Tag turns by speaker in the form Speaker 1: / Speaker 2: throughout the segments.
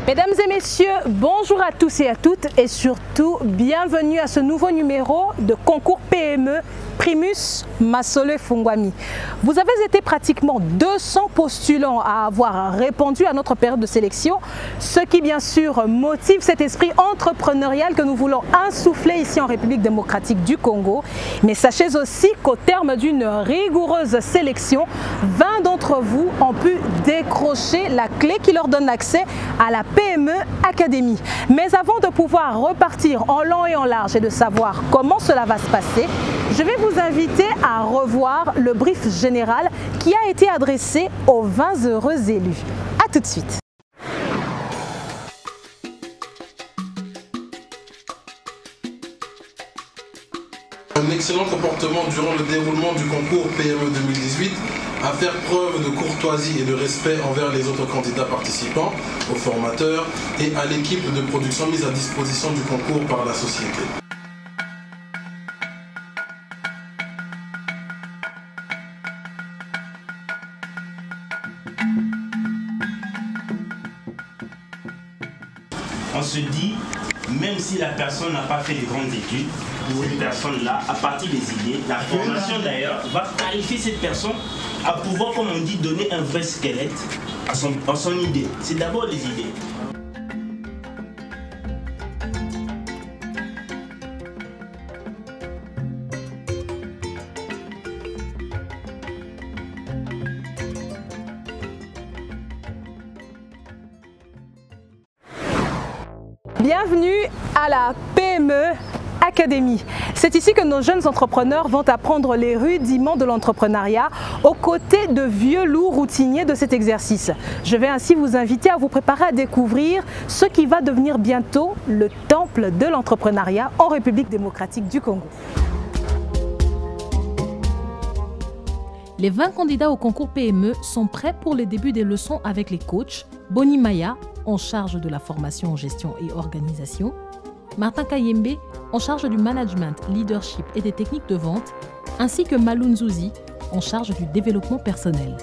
Speaker 1: Mesdames et messieurs, bonjour à tous et à toutes et surtout bienvenue à ce nouveau numéro de concours PME Primus Masole Fungwami. Vous avez été pratiquement 200 postulants à avoir répondu à notre période de sélection, ce qui bien sûr motive cet esprit entrepreneurial que nous voulons insuffler ici en République démocratique du Congo. Mais sachez aussi qu'au terme d'une rigoureuse sélection, 20 d'entre vous ont pu décrocher la clé qui leur donne l'accès à la PME Academy. Mais avant de pouvoir repartir en long et en large et de savoir comment cela va se passer, je vais vous inviter à revoir le brief général qui a été adressé aux 20 heureux élus. A tout de suite.
Speaker 2: Un excellent comportement durant le déroulement du concours PME 2018, à faire preuve de courtoisie et de respect envers les autres candidats participants, aux formateurs et à l'équipe de production mise à disposition du concours par la société.
Speaker 3: On se dit, même si la personne n'a pas fait de grandes études, cette personne-là, à partir des idées, la formation d'ailleurs, va qualifier cette personne à pouvoir, comme on dit, donner un vrai squelette à son idée. C'est d'abord les idées.
Speaker 1: Bienvenue à la PME Academy. C'est ici que nos jeunes entrepreneurs vont apprendre les rudiments de l'entrepreneuriat aux côtés de vieux loups routiniers de cet exercice. Je vais ainsi vous inviter à vous préparer à découvrir ce qui va devenir bientôt le temple de l'entrepreneuriat en République démocratique du Congo.
Speaker 4: Les 20 candidats au concours PME sont prêts pour le début des leçons avec les coachs Boni Maya, en charge de la formation en gestion et organisation, Martin Kayembe, en charge du management, leadership et des techniques de vente, ainsi que Malou Nzouzi, en charge du développement personnel.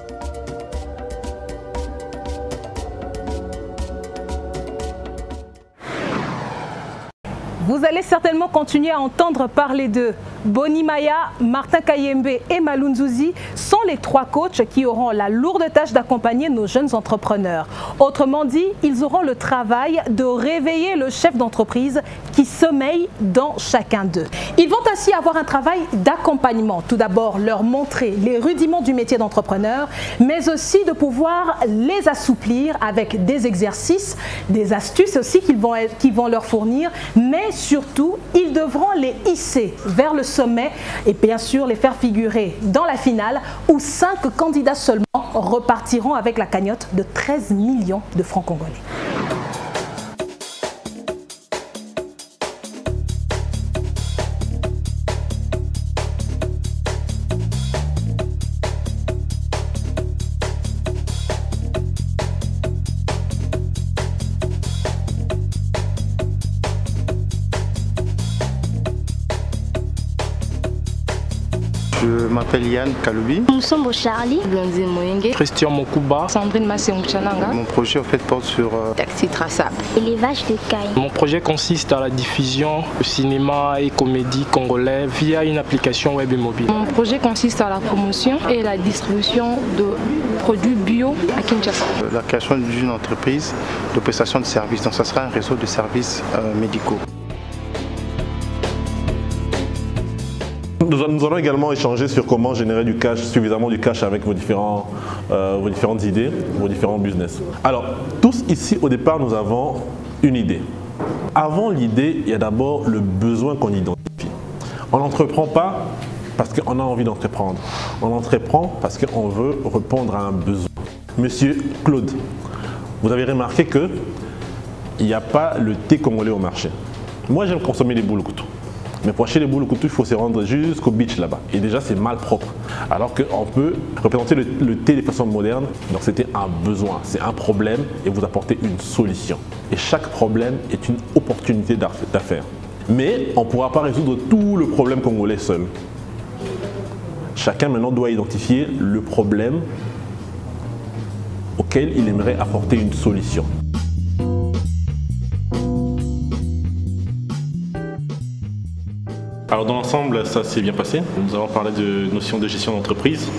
Speaker 1: Vous allez certainement continuer à entendre parler d'eux. Boni Maya, Martin Kayembe et Malou Nzouzi sont les 3 coachs qui auront la lourde tâche d'accompagner nos jeunes entrepreneurs. Autrement dit, ils auront le travail de réveiller le chef d'entreprise qui sommeille dans chacun d'eux. Ils vont ainsi avoir un travail d'accompagnement. Tout d'abord, leur montrer les rudiments du métier d'entrepreneur, mais aussi de pouvoir les assouplir avec des exercices, des astuces aussi qu'ils vont leur fournir, mais surtout, ils devront les hisser vers le sommet et bien sûr les faire figurer dans la finale où 5 candidats seulement repartiront avec la cagnotte de 13 millions de francs congolais.
Speaker 5: Je m'appelle Yann Kaloubi.
Speaker 6: Nous sommes au Charlie.
Speaker 7: Blondine Moyenge.
Speaker 8: Christian Mokuba.
Speaker 7: Sandrine Massé-Mouchananga.
Speaker 5: Mon projet en fait porte sur
Speaker 7: Taxi traçable.
Speaker 6: Élevage de cailles.
Speaker 8: Mon projet consiste à la diffusion du cinéma et comédie congolais via une application web et mobile.
Speaker 7: Mon projet consiste à la promotion et la distribution de produits bio à Kinshasa.
Speaker 5: La création d'une entreprise de prestation de services. Donc ça sera un réseau de services médicaux.
Speaker 9: Nous allons également échanger sur comment générer du cash, suffisamment du cash avec vos différentes idées, vos différents business. Alors, tous ici, au départ, nous avons une idée. Avant l'idée, il y a d'abord le besoin qu'on identifie. On n'entreprend pas parce qu'on a envie d'entreprendre. On entreprend parce qu'on veut répondre à un besoin. Monsieur Claude, vous avez remarqué qu'il n'y a pas le thé congolais au marché. Moi, j'aime consommer les boules au couteau. Mais pour acheter les boules au couteau, il faut se rendre jusqu'au beach là-bas. Et déjà, c'est mal propre. Alors qu'on peut représenter le thé de façon moderne. Donc, c'était un besoin, c'est un problème et vous apportez une solution. Et chaque problème est une opportunité d'affaires. Mais on ne pourra pas résoudre tout le problème congolais seul. Chacun maintenant doit identifier le problème auquel il aimerait apporter une solution. Alors dans l'ensemble, ça s'est bien passé. Nous avons parlé de notion de gestion d'entreprise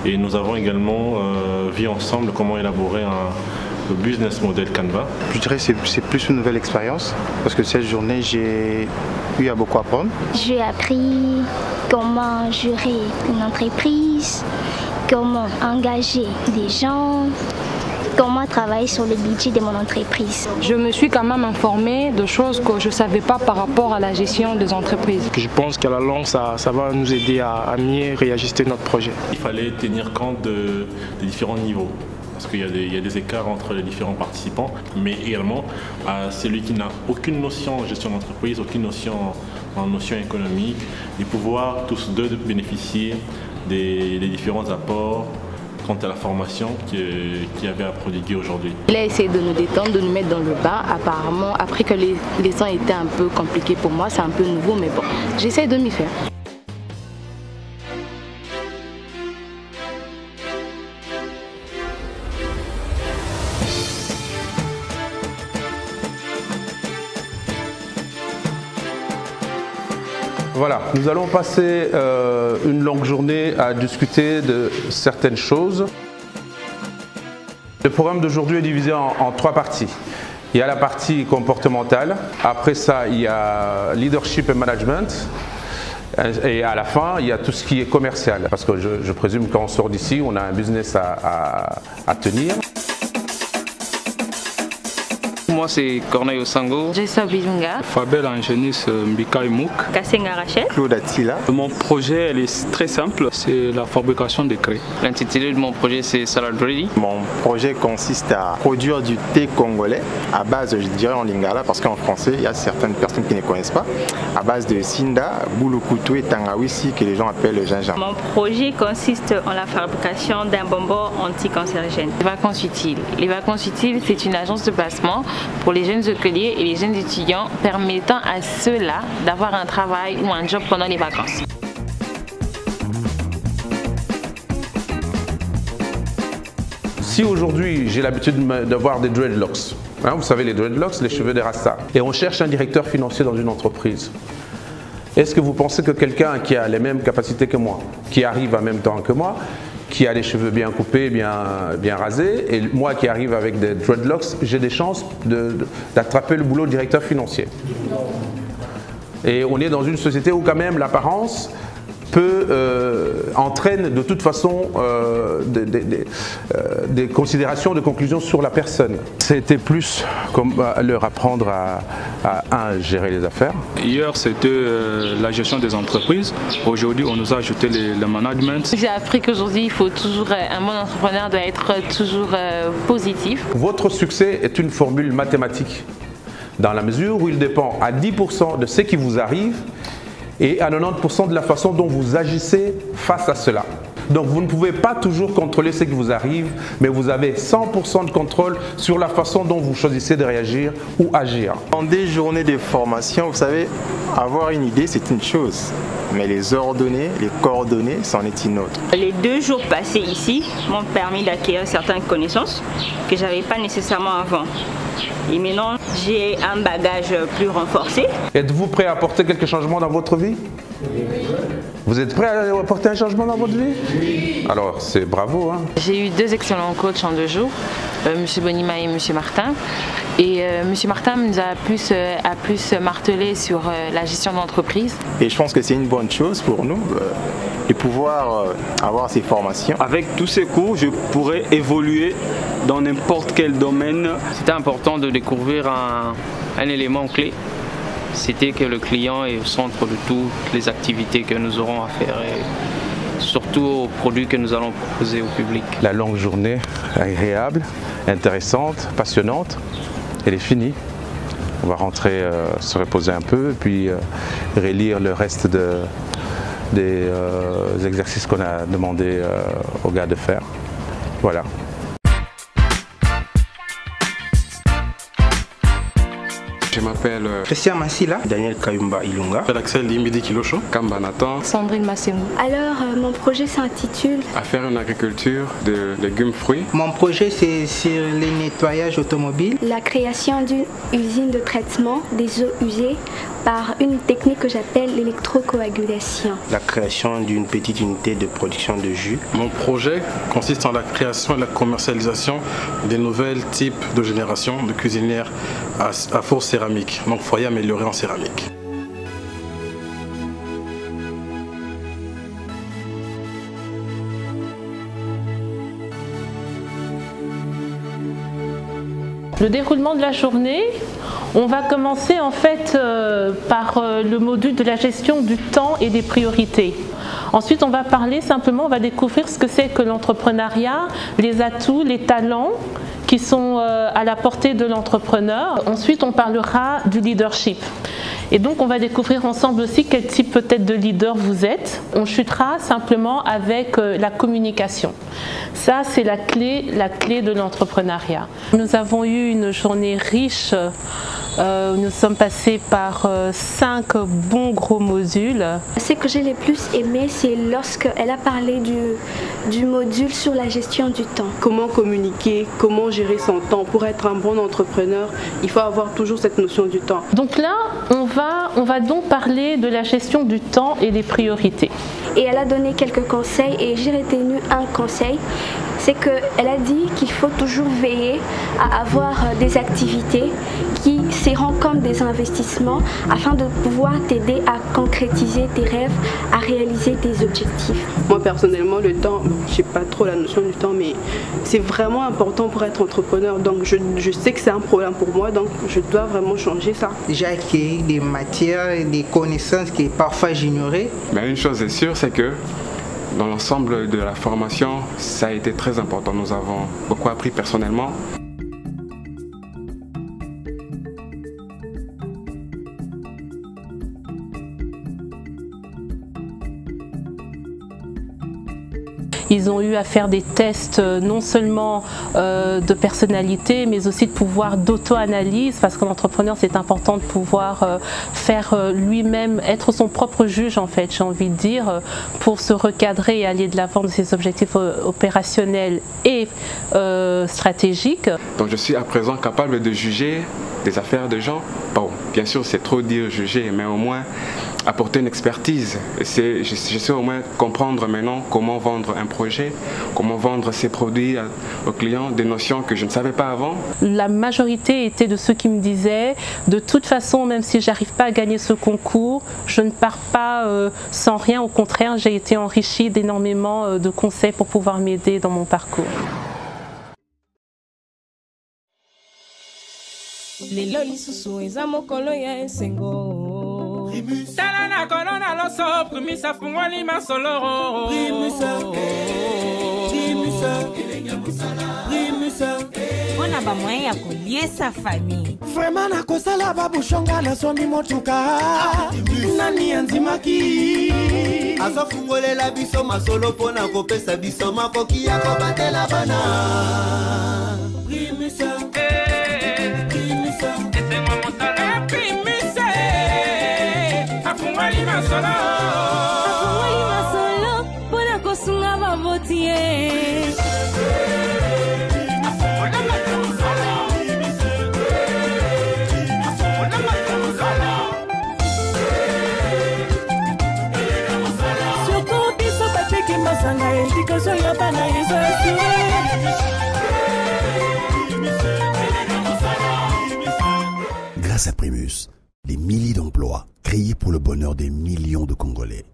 Speaker 9: et nous avons également vu ensemble comment élaborer un business model Canva.
Speaker 5: Je dirais que c'est plus une nouvelle expérience parce que cette journée, j'ai eu à beaucoup apprendre.
Speaker 6: J'ai appris comment gérer une entreprise, comment engager des gens, comment travailler sur le budget de mon entreprise.
Speaker 7: Je me suis quand même informée de choses que je ne savais pas par rapport à la gestion des entreprises.
Speaker 8: Je pense qu'à la longue, ça va nous aider à mieux réajuster notre projet.
Speaker 9: Il fallait tenir compte des différents niveaux. Parce qu'il y a des écarts entre les différents participants, mais également à celui qui n'a aucune notion en gestion d'entreprise, aucune notion en notion économique, de pouvoir tous deux bénéficier des différents apports quant à la formation qu'il y avait à prodiguer aujourd'hui.
Speaker 10: Il a essayé de nous détendre, de nous mettre dans le bas. Apparemment, après que les leçons étaient un peu compliquées pour moi, c'est un peu nouveau, mais bon, j'essaie de m'y faire.
Speaker 11: Voilà, nous allons passer une longue journée à discuter de certaines choses. Le programme d'aujourd'hui est divisé en 3 parties. Il y a la partie comportementale, après ça il y a leadership et management, et à la fin il y a tout ce qui est commercial. Parce que je présume quand on sort d'ici, on a un business à tenir.
Speaker 12: Moi, c'est Corneille Osango.
Speaker 13: Jessa Bilunga.
Speaker 12: Fabel Angénis Mbika Mouk.
Speaker 13: Kassenga Rachel.
Speaker 11: Claude Attila.
Speaker 12: Mon projet, elle est très simple, c'est la fabrication de craies.
Speaker 14: L'intitulé de mon projet, c'est Salad Ready.
Speaker 5: Mon projet consiste à produire du thé congolais à base, je dirais en lingala, parce qu'en français, il y a certaines personnes qui ne connaissent pas, à base de Sinda, Boulokoutou et Tangawissi, que les gens appellent le gingembre.
Speaker 13: Mon projet consiste en la fabrication d'un bonbon anticancérigène.
Speaker 10: Les vacances utiles. Les vacances utiles, c'est une agence de placement pour les jeunes écoliers et les jeunes étudiants permettant à ceux-là d'avoir un travail ou un job pendant les vacances.
Speaker 11: Si aujourd'hui j'ai l'habitude d'avoir des dreadlocks, hein, vous savez les dreadlocks, les cheveux des rastas, et on cherche un directeur financier dans une entreprise, est-ce que vous pensez que quelqu'un qui a les mêmes capacités que moi, qui arrive en même temps que moi, qui a les cheveux bien coupés, bien rasés, et moi qui arrive avec des dreadlocks, j'ai des chances d'attraper le boulot de directeur financier. Et on est dans une société où quand même l'apparence entraîne de toute façon des considérations, des conclusions sur la personne. C'était plus comme leur apprendre à gérer les affaires.
Speaker 12: Hier, c'était la gestion des entreprises. Aujourd'hui, on nous a ajouté le management.
Speaker 10: J'ai appris qu'aujourd'hui, il faut toujours, un bon entrepreneur doit être toujours positif.
Speaker 11: Votre succès est une formule mathématique, dans la mesure où il dépend à 10% de ce qui vous arrive et à 90% de la façon dont vous agissez face à cela. Donc vous ne pouvez pas toujours contrôler ce qui vous arrive, mais vous avez 100% de contrôle sur la façon dont vous choisissez de réagir ou agir.
Speaker 5: Dans des journées de formation, vous savez, avoir une idée c'est une chose, mais les ordonner, les coordonner, c'en est une autre.
Speaker 13: Les 2 jours passés ici m'ont permis d'acquérir certaines connaissances que je n'avais pas nécessairement avant. Et maintenant, j'ai un bagage plus renforcé.
Speaker 11: Êtes-vous prêt à apporter quelques changements dans votre vie? Vous êtes prêt à apporter un changement dans votre vie? Oui. Alors, c'est bravo. Hein.
Speaker 10: J'ai eu 2 excellents coachs en 2 jours, M. Bonima et M. Martin. Et M. Martin nous a plus martelé sur la gestion d'entreprise.
Speaker 5: Et je pense que c'est une bonne chose pour nous de pouvoir avoir ces formations.
Speaker 12: Avec tous ces cours, je pourrais évoluer dans n'importe quel domaine.
Speaker 14: C'était important de découvrir un élément clé. C'était que le client est au centre de toutes les activités que nous aurons à faire et surtout aux produits que nous allons proposer au public.
Speaker 11: La longue journée agréable, intéressante, passionnante, elle est finie. On va rentrer se reposer un peu et puis relire le reste des exercices qu'on a demandé aux gars de faire. Voilà.
Speaker 15: Je m'appelle
Speaker 16: Christian Massila,
Speaker 15: Daniel Kayumba Ilunga,
Speaker 16: Axel Limbidi Kilosho,
Speaker 15: Kamba Nathan,
Speaker 7: Sandrine Massemou.
Speaker 6: Alors, mon projet s'intitule
Speaker 15: à faire une agriculture de légumes fruits.
Speaker 16: Mon projet c'est sur les nettoyages automobiles.
Speaker 6: La création d'une usine de traitement des eaux usées
Speaker 17: par une technique que j'appelle l'électrocoagulation.
Speaker 16: La création d'une petite unité de production de jus.
Speaker 2: Mon projet consiste en la création et la commercialisation des nouvelles types de génération de cuisinières à four céramique, donc foyer amélioré en céramique.
Speaker 18: Le déroulement de la journée, on va commencer en fait par le module de la gestion du temps et des priorités. Ensuite, on va parler simplement, on va découvrir ce que c'est que l'entrepreneuriat, les atouts, les talents qui sont à la portée de l'entrepreneur. Ensuite, on parlera du leadership. Et donc, on va découvrir ensemble aussi quel type peut-être de leader vous êtes. On chutera simplement avec la communication. Ça, c'est la clé de l'entrepreneuriat. Nous avons eu une journée riche. Nous sommes passés par 5 bons gros modules.
Speaker 17: Ce que j'ai le plus aimé, c'est lorsqu'elle a parlé du module sur la gestion du temps.
Speaker 7: Comment communiquer, comment gérer son temps. Pour être un bon entrepreneur, il faut avoir toujours cette notion du temps.
Speaker 18: Donc là, on va donc parler de la gestion du temps et des priorités.
Speaker 17: Et elle a donné quelques conseils et j'ai retenu un conseil. C'est qu'elle a dit qu'il faut toujours veiller à avoir des activités qui seront comme des investissements afin de pouvoir t'aider à concrétiser tes rêves, à réaliser tes objectifs.
Speaker 7: Moi personnellement, le temps, je n'ai pas trop la notion du temps, mais c'est vraiment important pour être entrepreneur. Donc je sais que c'est un problème pour moi, donc je dois vraiment changer ça.
Speaker 16: J'ai acquis des matières et des connaissances que parfois j'ignorais.
Speaker 15: Une chose est sûre, c'est que dans l'ensemble de la formation, ça a été très important. Nous avons beaucoup appris personnellement.
Speaker 18: Ils ont eu à faire des tests non seulement de personnalité, mais aussi de pouvoir d'auto-analyse, parce qu'un entrepreneur, c'est important de pouvoir faire lui-même, être son propre juge en fait, j'ai envie de dire, pour se recadrer et aller de l'avant de ses objectifs opérationnels et stratégiques.
Speaker 15: Donc je suis à présent capable de juger des affaires de gens. Bon, bien sûr, c'est trop dire juger, mais au moins apporter une expertise. Je sais au moins comprendre maintenant comment vendre un projet, comment vendre ses produits aux clients, des notions que je ne savais pas avant.
Speaker 18: La majorité était de ceux qui me disaient, de toute façon, même si j'arrive pas à gagner ce concours, je ne pars pas sans rien, au contraire, j'ai été enrichie d'énormément de conseils pour pouvoir m'aider dans mon parcours.
Speaker 19: Lelo lisusu eza mokolo ya esengo tala na kolona loso primisa fungwani masolo mpona bamoyen ya koliesa famille
Speaker 20: vraimen nakosala babushonga nasomi motuka nani andimaki
Speaker 21: azofungolela biso masolo mpona kopesa biso makoki ya kobatela bana
Speaker 22: Grâce à Primus, des milliers d'emplois créés pour le bonheur des millions de Congolais.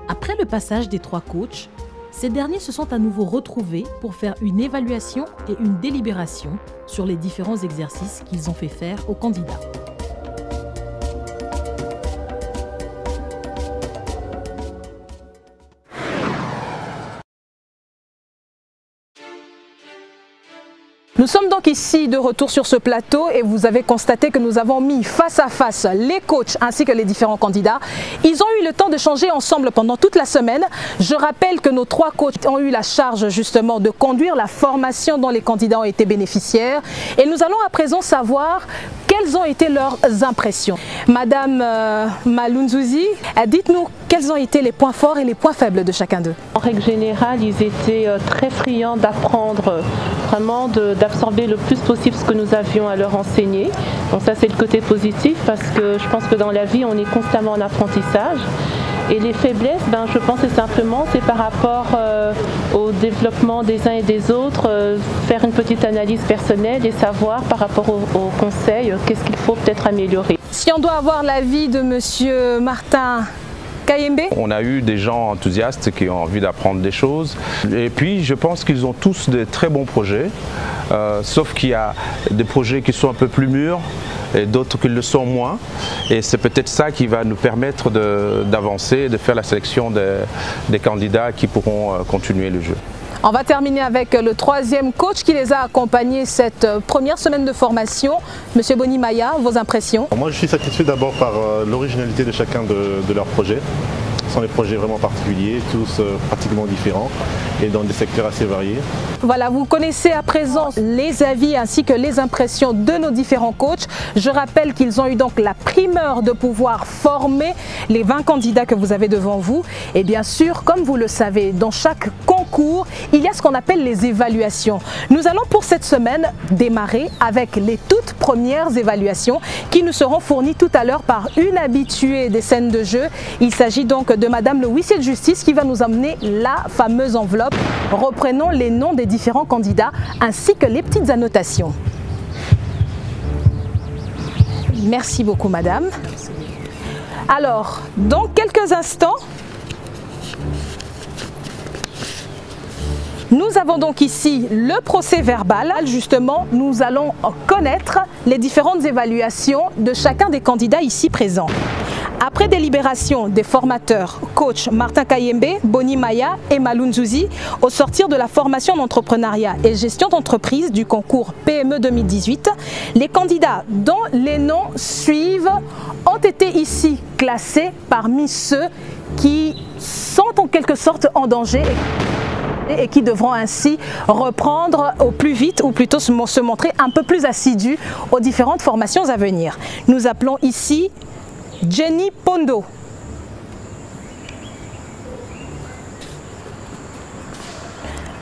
Speaker 4: Après le passage des 3 coachs, ces derniers se sont à nouveau retrouvés pour faire une évaluation et une délibération sur les différents exercices qu'ils ont fait faire aux candidats.
Speaker 1: Nous sommes donc ici de retour sur ce plateau et vous avez constaté que nous avons mis face à face les coachs ainsi que les différents candidats. Ils ont eu le temps de changer ensemble pendant toute la semaine. Je rappelle que nos 3 coachs ont eu la charge justement de conduire la formation dont les candidats ont été bénéficiaires. Et nous allons à présent savoir quel quelles ont été leurs impressions. Madame Malunzuzi, dites-nous quels ont été les points forts et les points faibles de chacun d'eux.
Speaker 18: En règle générale, ils étaient très friands d'apprendre, vraiment d'absorber le plus possible ce que nous avions à leur enseigner. Donc ça, c'est le côté positif parce que je pense que dans la vie, on est constamment en apprentissage. Et les faiblesses, je pense que simplement, c'est par rapport au développement des uns et des autres, faire une petite analyse personnelle et savoir par rapport aux conseils, qu'est-ce qu'il faut peut-être améliorer.
Speaker 1: Si on doit avoir l'avis de Monsieur Martin Kayembe.
Speaker 11: On a eu des gens enthousiastes qui ont envie d'apprendre des choses. Et puis, je pense qu'ils ont tous de très bons projets, sauf qu'il y a des projets qui sont un peu plus mûrs et d'autres qui le sont moins. Et c'est peut-être ça qui va nous permettre d'avancer, de faire la sélection des candidats qui pourront continuer le jeu.
Speaker 1: On va terminer avec le troisième coach qui les a accompagnés cette première semaine de formation. Monsieur Bonimaya, vos impressions?
Speaker 9: Moi, je suis satisfait d'abord par l'originalité de chacun de leurs projets. Ce sont des projets vraiment particuliers, tous pratiquement différents et dans des secteurs assez variés.
Speaker 1: Voilà, vous connaissez à présent les avis ainsi que les impressions de nos différents coachs. Je rappelle qu'ils ont eu donc la primeur de pouvoir former les 20 candidats que vous avez devant vous. Et bien sûr, comme vous le savez, dans chaque concours, il y a ce qu'on appelle les évaluations. Nous allons pour cette semaine démarrer avec les toutes premières évaluations qui nous seront fournies tout à l'heure par une habituée des scènes de jeu. Il s'agit donc de Madame le huissier de justice qui va nous amener la fameuse enveloppe reprenant les noms des différents candidats ainsi que les petites annotations. Merci beaucoup Madame. Alors, dans quelques instants, nous avons donc ici le procès verbal. Justement, nous allons connaître les différentes évaluations de chacun des candidats ici présents. Après délibération des formateurs, coach Martin Kayembe, Bonimaya et Malunzuzi, au sortir de la formation d'entrepreneuriat et gestion d'entreprise du concours PME 2018, les candidats dont les noms suivent ont été ici classés parmi ceux qui sont en quelque sorte en danger et qui devront ainsi reprendre au plus vite ou plutôt se montrer un peu plus assidus aux différentes formations à venir. Nous appelons ici Jenny Pondo,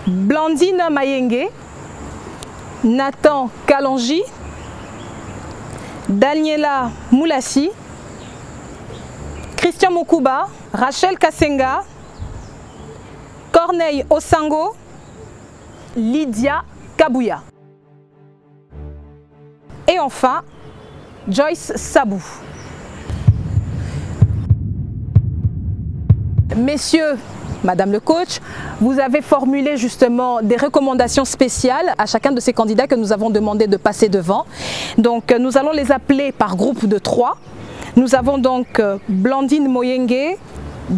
Speaker 1: Blandine Mayenge, Nathan Kalonji, Daniela Moulassi, Christian Mokuba, Rachel Kasenga, Corneille Osango, Lydia Kabouya. Et enfin, Joyce Sabou. Messieurs, Madame le coach, vous avez formulé justement des recommandations spéciales à chacun de ces candidats que nous avons demandé de passer devant. Donc nous allons les appeler par groupe de 3. Nous avons donc Blandine Moyenge,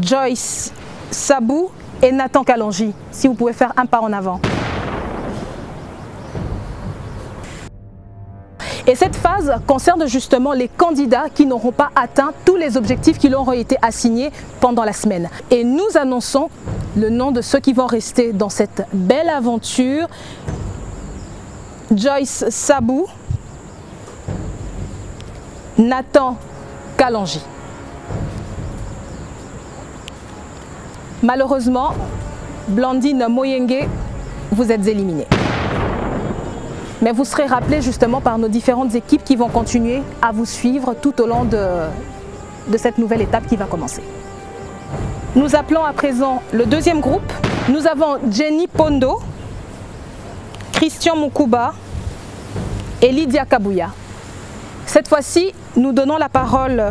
Speaker 1: Joyce Sabou et Nathan Kalonji. Si vous pouvez faire un pas en avant. Et cette phase concerne justement les candidats qui n'auront pas atteint tous les objectifs qui leur ont été assignés pendant la semaine. Et nous annonçons le nom de ceux qui vont rester dans cette belle aventure. Joyce Sabou, Nathan Kalonji. Malheureusement, Blandine Moyenge, vous êtes éliminée. Mais vous serez rappelés justement par nos différentes équipes qui vont continuer à vous suivre tout au long de cette nouvelle étape qui va commencer. Nous appelons à présent le deuxième groupe. Nous avons Jenny Pondo, Christian Mokuba et Lydia Kabouya. Cette fois-ci, nous donnons la parole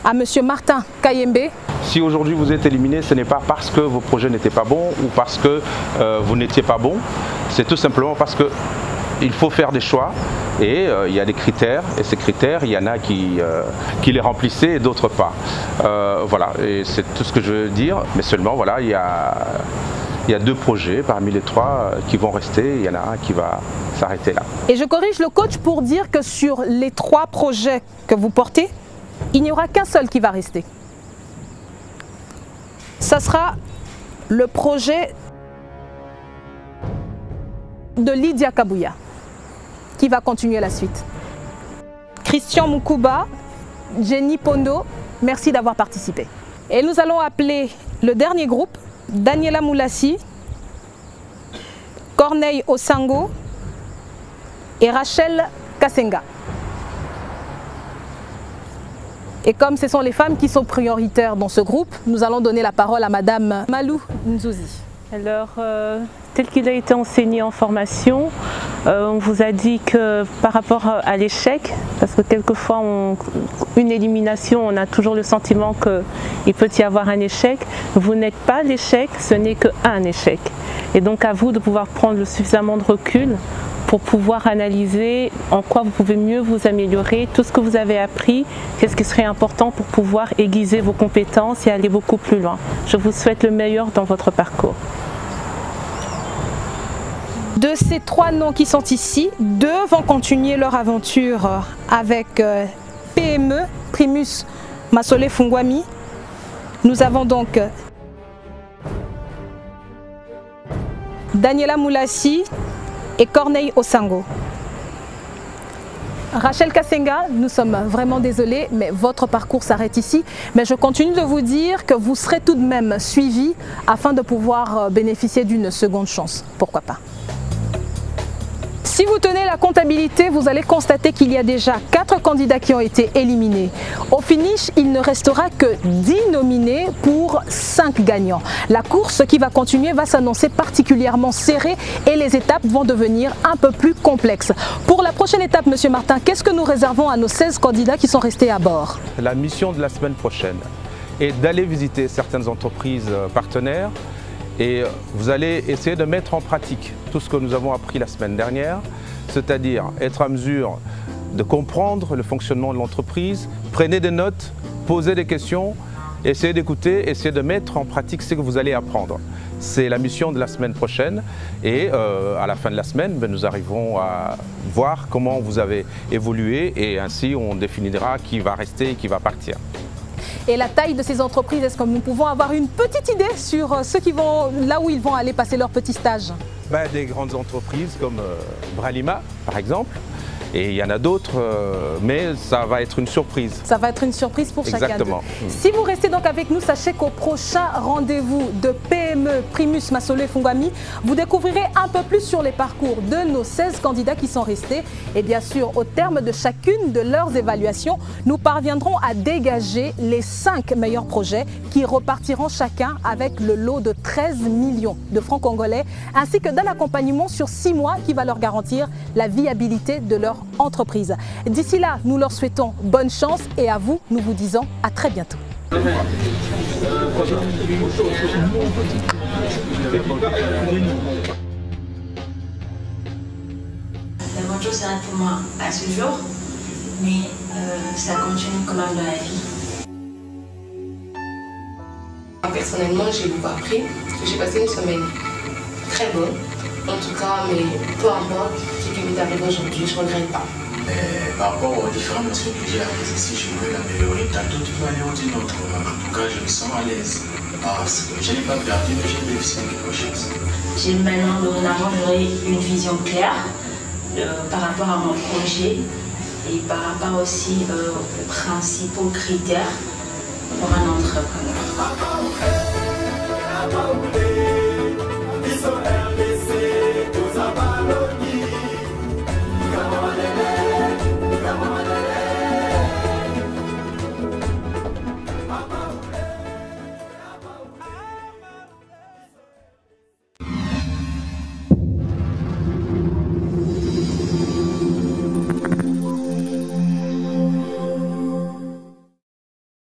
Speaker 1: à Monsieur Martin Kayembe.
Speaker 11: Si aujourd'hui vous êtes éliminé, ce n'est pas parce que vos projets n'étaient pas bons ou parce que vous n'étiez pas bon. C'est tout simplement parce que il faut faire des choix et il y a des critères et ces critères, il y en a qui les remplissaient et d'autres pas. Voilà, et c'est tout ce que je veux dire, mais seulement voilà, il y a 2 projets parmi les 3 qui vont rester, il y en a un qui va s'arrêter là.
Speaker 1: Et je corrige le coach pour dire que sur les 3 projets que vous portez, il n'y aura qu'un seul qui va rester. Ça sera le projet de Lydia Kabouya qui va continuer la suite. Christian Mukuba, Jenny Pondo, merci d'avoir participé. Et nous allons appeler le dernier groupe, Daniela Moulassi, Corneille Osango et Rachel Kasenga. Et comme ce sont les femmes qui sont prioritaires dans ce groupe, nous allons donner la parole à Madame Malou Nzouzi.
Speaker 18: Alors, tel qu'il a été enseigné en formation, on vous a dit que par rapport à l'échec, parce que quelquefois, une élimination, on a toujours le sentiment qu'il peut y avoir un échec. Vous n'êtes pas l'échec, ce n'est qu'un échec. Et donc à vous de pouvoir prendre suffisamment de recul pour pouvoir analyser en quoi vous pouvez mieux vous améliorer, tout ce que vous avez appris, qu'est-ce qui serait important pour pouvoir aiguiser vos compétences et aller beaucoup plus loin. Je vous souhaite le meilleur dans votre parcours.
Speaker 1: De ces 3 noms qui sont ici, 2 vont continuer leur aventure avec PME, Primus Masole Fungwami. Nous avons donc Daniela Moulassi et Corneille Osango. Rachel Kasenga, nous sommes vraiment désolés, mais votre parcours s'arrête ici. Mais je continue de vous dire que vous serez tout de même suivis afin de pouvoir bénéficier d'une seconde chance. Pourquoi pas? Si vous tenez la comptabilité, vous allez constater qu'il y a déjà 4 candidats qui ont été éliminés. Au finish, il ne restera que 10 nominés pour 5 gagnants. La course qui va continuer va s'annoncer particulièrement serrée et les étapes vont devenir un peu plus complexes. Pour la prochaine étape, Monsieur Martin, qu'est-ce que nous réservons à nos 16 candidats qui sont restés à bord?
Speaker 11: La mission de la semaine prochaine est d'aller visiter certaines entreprises partenaires. Et vous allez essayer de mettre en pratique tout ce que nous avons appris la semaine dernière, c'est-à-dire être à mesure de comprendre le fonctionnement de l'entreprise, prenez des notes, posez des questions, essayez d'écouter, essayez de mettre en pratique ce que vous allez apprendre. C'est la mission de la semaine prochaine et à la fin de la semaine, nous arrivons à voir comment vous avez évolué et ainsi on définira qui va rester et qui va partir.
Speaker 1: Et la taille de ces entreprises, est-ce que nous pouvons avoir une petite idée sur ceux qui vont, là où ils vont aller passer leur petit stage?
Speaker 11: Des grandes entreprises comme Bralima, par exemple. Et il y en a d'autres, mais ça va être une surprise.
Speaker 1: Ça va être une surprise pour chacun d'eux.
Speaker 11: Exactement.
Speaker 1: Si vous restez donc avec nous, sachez qu'au prochain rendez-vous de PME Primus Masole Fungwami, vous découvrirez un peu plus sur les parcours de nos 16 candidats qui sont restés. Et bien sûr, au terme de chacune de leurs évaluations, nous parviendrons à dégager les 5 meilleurs projets qui repartiront chacun avec le lot de 13 millions de francs congolais, ainsi que d'un accompagnement sur 6 mois qui va leur garantir la viabilité de leur entreprise. D'ici là, nous leur souhaitons bonne chance et à vous, nous vous disons à très bientôt.
Speaker 3: La même chose s'arrête pour moi à ce jour, mais ça continue quand même dans la vie.
Speaker 8: Personnellement, j'ai beaucoup appris. J'ai passé une semaine très bonne. En tout cas, mais peu importe ce qui m'est arrivé aujourd'hui, je ne regrette pas.
Speaker 23: Par rapport aux différents morceaux que j'ai appris ici, je veux l'améliorer dans toute manière ou d'une autre. En tout cas, je me sens à l'aise parce que je n'ai pas perdu, mais j'ai réussi quelque chose.
Speaker 3: Maintenant, dorénavant, j'aurai une vision claire par rapport à mon projet et par rapport aussi aux principaux critères pour un entrepreneur.